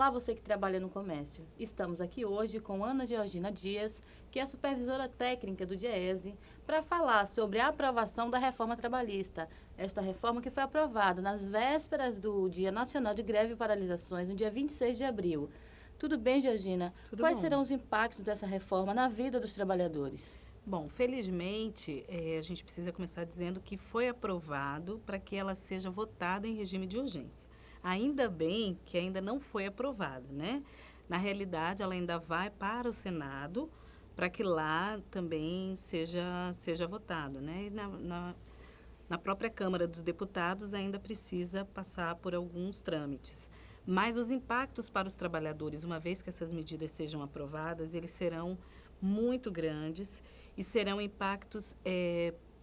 Olá, você que trabalha no comércio. Estamos aqui hoje com Ana Georgina Dias, que é supervisora técnica do DIEESE, para falar sobre a aprovação da reforma trabalhista. Esta reforma que foi aprovada nas vésperas do Dia Nacional de Greve e Paralisações, no dia 26 de abril. Tudo bem, Georgina? Tudo Quais bom. serão os impactos dessa reforma na vida dos trabalhadores? Bom, felizmente, a gente precisa começar dizendo que foi aprovado para que ela seja votada em regime de urgência. Ainda bem que ainda não foi aprovada, né? Na realidade, ela ainda vai para o Senado para que lá também seja votado, né? E na própria Câmara dos Deputados ainda precisa passar por alguns trâmites. Mas os impactos para os trabalhadores, uma vez que essas medidas sejam aprovadas, eles serão muito grandes e serão impactos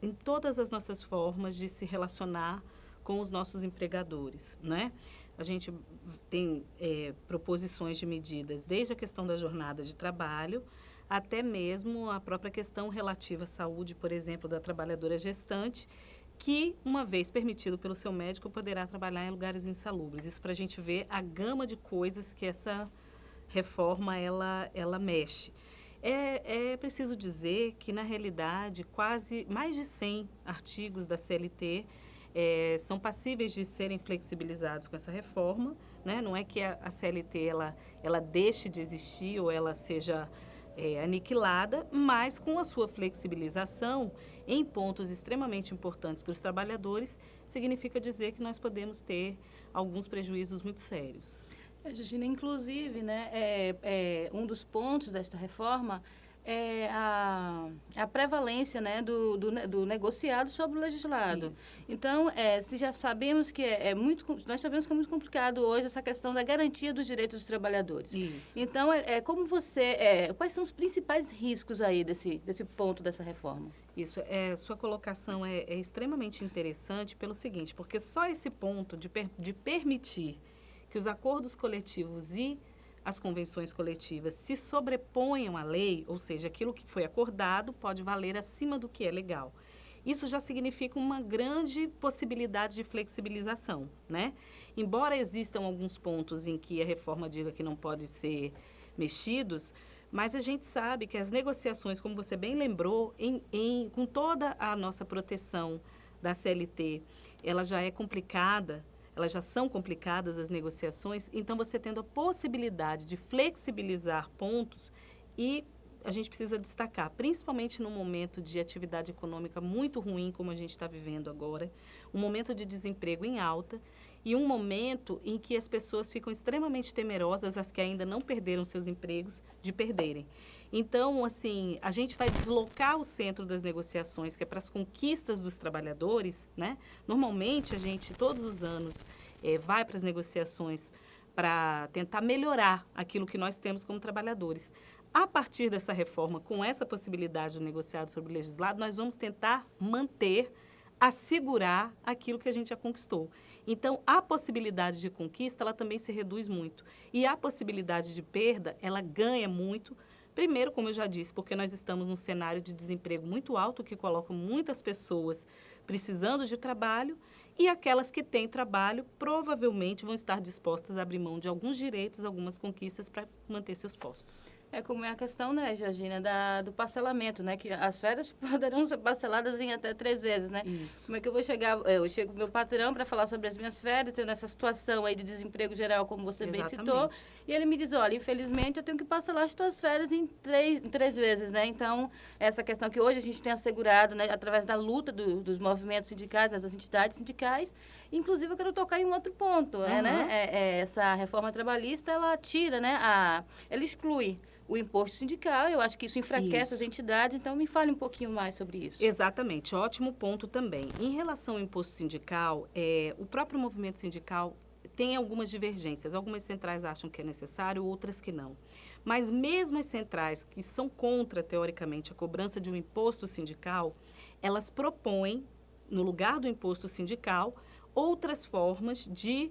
em todas as nossas formas de se relacionar com os nossos empregadores, né? A gente tem proposições de medidas desde a questão da jornada de trabalho até mesmo a própria questão relativa à saúde, por exemplo, da trabalhadora gestante, que, uma vez permitido pelo seu médico, poderá trabalhar em lugares insalubres. Isso para a gente ver a gama de coisas que essa reforma ela mexe. É preciso dizer que, na realidade, quase mais de 100 artigos da CLT são passíveis de serem flexibilizados com essa reforma, né? Não é que a CLT ela deixe de existir ou ela seja aniquilada, mas com a sua flexibilização em pontos extremamente importantes para os trabalhadores, significa dizer que nós podemos ter alguns prejuízos muito sérios. Georgina, inclusive, né, um dos pontos desta reforma é a prevalência, né, do negociado sobre o legislado. Isso. Então, se já sabemos que nós sabemos que é muito complicado hoje essa questão da garantia dos direitos dos trabalhadores. Isso. Então, quais são os principais riscos aí desse ponto dessa reforma? Isso, sua colocação é extremamente interessante pelo seguinte, porque só esse ponto de permitir que os acordos coletivos e as convenções coletivas se sobreponham à lei, ou seja, aquilo que foi acordado pode valer acima do que é legal. Isso já significa uma grande possibilidade de flexibilização, né? Embora existam alguns pontos em que a reforma diga que não pode ser mexidos, mas a gente sabe que as negociações, como você bem lembrou, com toda a nossa proteção da CLT, ela já é complicada. Elas já são complicadas as negociações, então você tendo a possibilidade de flexibilizar pontos e a gente precisa destacar, principalmente no momento de atividade econômica muito ruim, como a gente está vivendo agora, um momento de desemprego em alta e um momento em que as pessoas ficam extremamente temerosas, as que ainda não perderam seus empregos, de perderem. Então, assim, a gente vai deslocar o centro das negociações, que é para as conquistas dos trabalhadores, né? Normalmente, a gente, todos os anos, vai para as negociações para tentar melhorar aquilo que nós temos como trabalhadores. A partir dessa reforma, com essa possibilidade do negociado sobre o legislado, nós vamos tentar manter, assegurar aquilo que a gente já conquistou. Então, a possibilidade de conquista, ela também se reduz muito. E a possibilidade de perda, ela ganha muito. Primeiro, como eu já disse, porque nós estamos num cenário de desemprego muito alto, que coloca muitas pessoas precisando de trabalho, e aquelas que têm trabalho provavelmente vão estar dispostas a abrir mão de alguns direitos, algumas conquistas para manter seus postos. É como é a questão, né, Georgina, do parcelamento, né? Que as férias poderão ser parceladas em até 3 vezes, né? Isso. Como é que eu vou chegar? Eu chego com o meu patrão para falar sobre as minhas férias, eu nessa situação aí de desemprego geral, como você bem citou, e ele me diz, olha, infelizmente eu tenho que parcelar as tuas férias em três vezes, né? Então, essa questão que hoje a gente tem assegurado, né, através da luta dos movimentos sindicais, das entidades sindicais, inclusive eu quero tocar em um outro ponto, né? Essa reforma trabalhista, ela tira, né, ela exclui o imposto sindical, eu acho que isso enfraquece as entidades, então me fale um pouquinho mais sobre isso. Exatamente, ótimo ponto também. Em relação ao imposto sindical, o próprio movimento sindical tem algumas divergências. Algumas centrais acham que é necessário, outras que não. Mas mesmo as centrais que são contra, teoricamente, a cobrança de um imposto sindical, elas propõem, no lugar do imposto sindical, outras formas de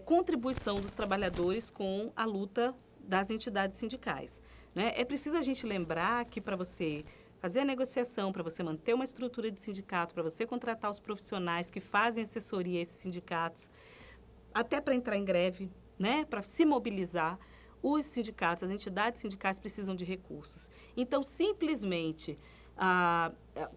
contribuição dos trabalhadores com a luta das entidades sindicais, né? É preciso a gente lembrar que para você fazer a negociação, para você manter uma estrutura de sindicato, para você contratar os profissionais que fazem assessoria a esses sindicatos, até para entrar em greve, né, para se mobilizar, os sindicatos, as entidades sindicais precisam de recursos. Então, simplesmente,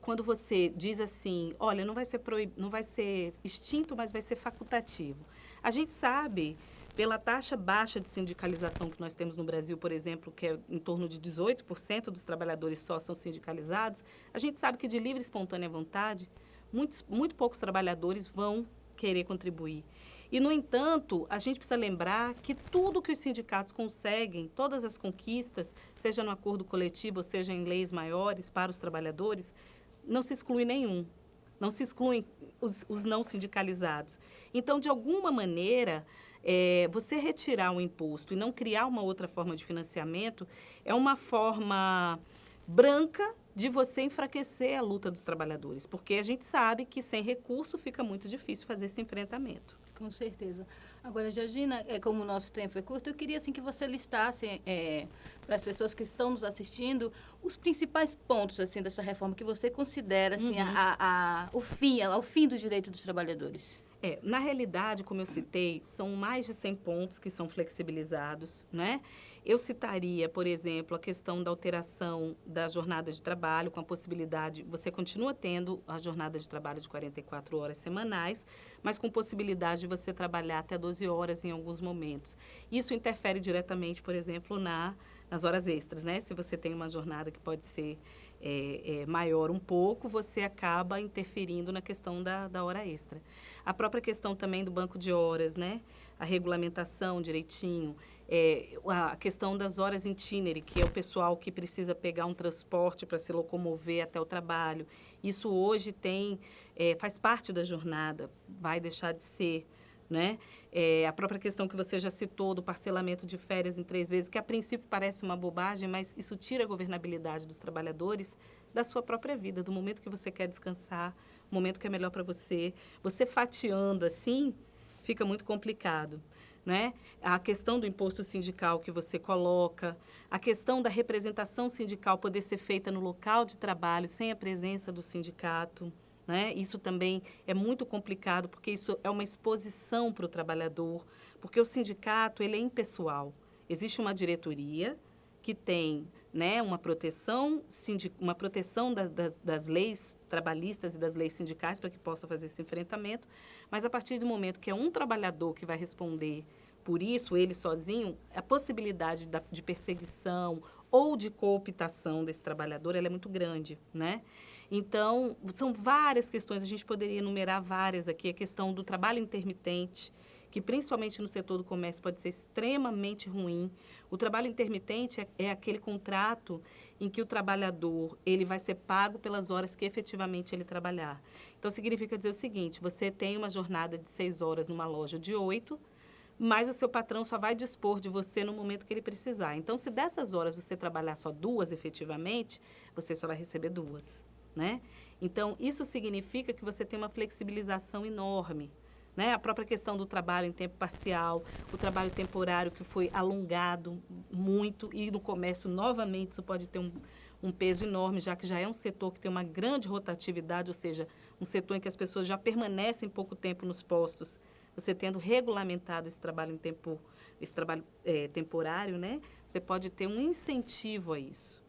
quando você diz assim, olha, não vai ser extinto, mas vai ser facultativo. A gente sabe, pela taxa baixa de sindicalização que nós temos no Brasil, por exemplo, que é em torno de 18% dos trabalhadores só são sindicalizados, a gente sabe que de livre e espontânea vontade, muito poucos trabalhadores vão querer contribuir. E, no entanto, a gente precisa lembrar que tudo que os sindicatos conseguem, todas as conquistas, seja no acordo coletivo, ou seja em leis maiores para os trabalhadores, não se exclui nenhum. Não se excluem os não sindicalizados. Então, de alguma maneira, você retirar o imposto e não criar uma outra forma de financiamento é uma forma branca de você enfraquecer a luta dos trabalhadores, porque a gente sabe que sem recurso fica muito difícil fazer esse enfrentamento. Com certeza. Agora, Georgina, como o nosso tempo é curto, eu queria assim, que você listasse para as pessoas que estão nos assistindo os principais pontos assim, dessa reforma que você considera assim, o fim dos direitos dos trabalhadores. Na realidade, como eu citei, são mais de 100 pontos que são flexibilizados, né? Eu citaria, por exemplo, a questão da alteração da jornada de trabalho, com a possibilidade, você continua tendo a jornada de trabalho de 44 horas semanais, mas com possibilidade de você trabalhar até 12 horas em alguns momentos. Isso interfere diretamente, por exemplo, nas horas extras, né? Se você tem uma jornada que pode ser maior um pouco, você acaba interferindo na questão da hora extra. A própria questão também do banco de horas, né? A regulamentação direitinho, a questão das horas itinerary, que é o pessoal que precisa pegar um transporte para se locomover até o trabalho. Isso hoje faz parte da jornada, vai deixar de ser, né? A própria questão que você já citou do parcelamento de férias em 3 vezes, que a princípio parece uma bobagem, mas isso tira a governabilidade dos trabalhadores da sua própria vida, do momento que você quer descansar, o momento que é melhor para você. Você fatiando assim, fica muito complicado, né? A questão do imposto sindical que você coloca, a questão da representação sindical poder ser feita no local de trabalho sem a presença do sindicato, né? Isso também é muito complicado, porque isso é uma exposição para o trabalhador, porque o sindicato ele é impessoal. Existe uma diretoria que tem, né, uma proteção das leis trabalhistas e das leis sindicais para que possa fazer esse enfrentamento, mas a partir do momento que é um trabalhador que vai responder por isso, ele sozinho, a possibilidade de perseguição ou de cooptação desse trabalhador ela é muito grande, né? Então, são várias questões, a gente poderia enumerar várias aqui, a questão do trabalho intermitente, que principalmente no setor do comércio pode ser extremamente ruim. O trabalho intermitente é aquele contrato em que o trabalhador ele vai ser pago pelas horas que efetivamente ele trabalhar. Então, significa dizer o seguinte, você tem uma jornada de 6 horas numa loja de 8, mas o seu patrão só vai dispor de você no momento que ele precisar. Então, se dessas horas você trabalhar só 2 efetivamente, você só vai receber 2, né? Então, isso significa que você tem uma flexibilização enorme, né? A própria questão do trabalho em tempo parcial, o trabalho temporário que foi alongado muito, e no comércio, novamente, isso pode ter um peso enorme, já que já é um setor que tem uma grande rotatividade, ou seja, um setor em que as pessoas já permanecem pouco tempo nos postos. Você tendo regulamentado esse trabalho temporário, né? Você pode ter um incentivo a isso.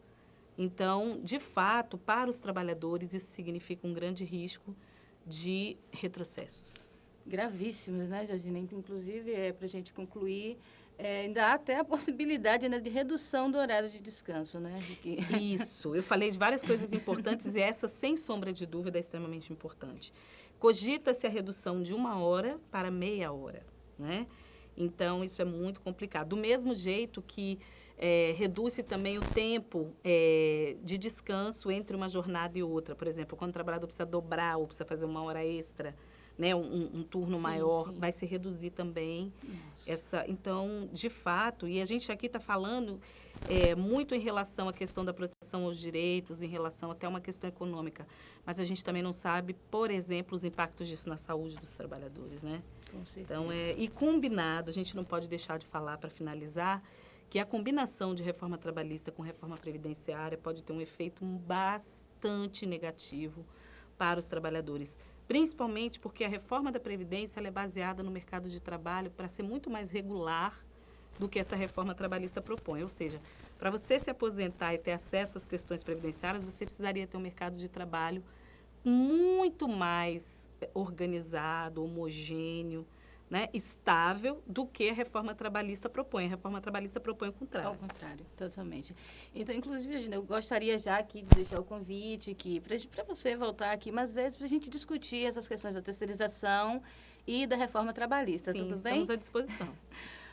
Então, de fato, para os trabalhadores, isso significa um grande risco de retrocessos. Gravíssimos, né, Georgina? Inclusive, para a gente concluir, ainda há até a possibilidade, né, de redução do horário de descanso, né? Isso. Eu falei de várias coisas importantes e essa, sem sombra de dúvida, é extremamente importante. Cogita-se a redução de 1 hora para meia hora, né? Então, isso é muito complicado. Do mesmo jeito que reduz-se também o tempo de descanso entre uma jornada e outra. Por exemplo, quando o trabalhador precisa dobrar ou precisa fazer 1 hora extra, né, um turno maior, vai se reduzir também. Então, de fato, e a gente aqui está falando muito em relação à questão da proteção aos direitos, em relação até uma questão econômica, mas a gente também não sabe, por exemplo, os impactos disso na saúde dos trabalhadores, né? Com certeza. Então, e combinado, a gente não pode deixar de falar, para finalizar, que a combinação de reforma trabalhista com reforma previdenciária pode ter um efeito bastante negativo para os trabalhadores, principalmente porque a reforma da Previdência ela é baseada no mercado de trabalho para ser muito mais regular do que essa reforma trabalhista propõe. Ou seja, para você se aposentar e ter acesso às questões previdenciárias, você precisaria ter um mercado de trabalho muito mais organizado, homogêneo, né, estável do que a reforma trabalhista propõe. A reforma trabalhista propõe o contrário. Ao contrário, totalmente. Então, inclusive, Regina, eu gostaria já aqui de deixar o convite para você voltar aqui mais vezes para a gente discutir essas questões da terceirização e da reforma trabalhista. Sim, tudo bem? Estamos à disposição.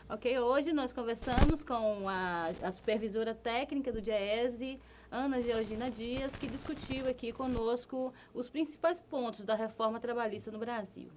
Ok, hoje nós conversamos com a supervisora técnica do DIEESE, Ana Georgina Dias, que discutiu aqui conosco os principais pontos da reforma trabalhista no Brasil.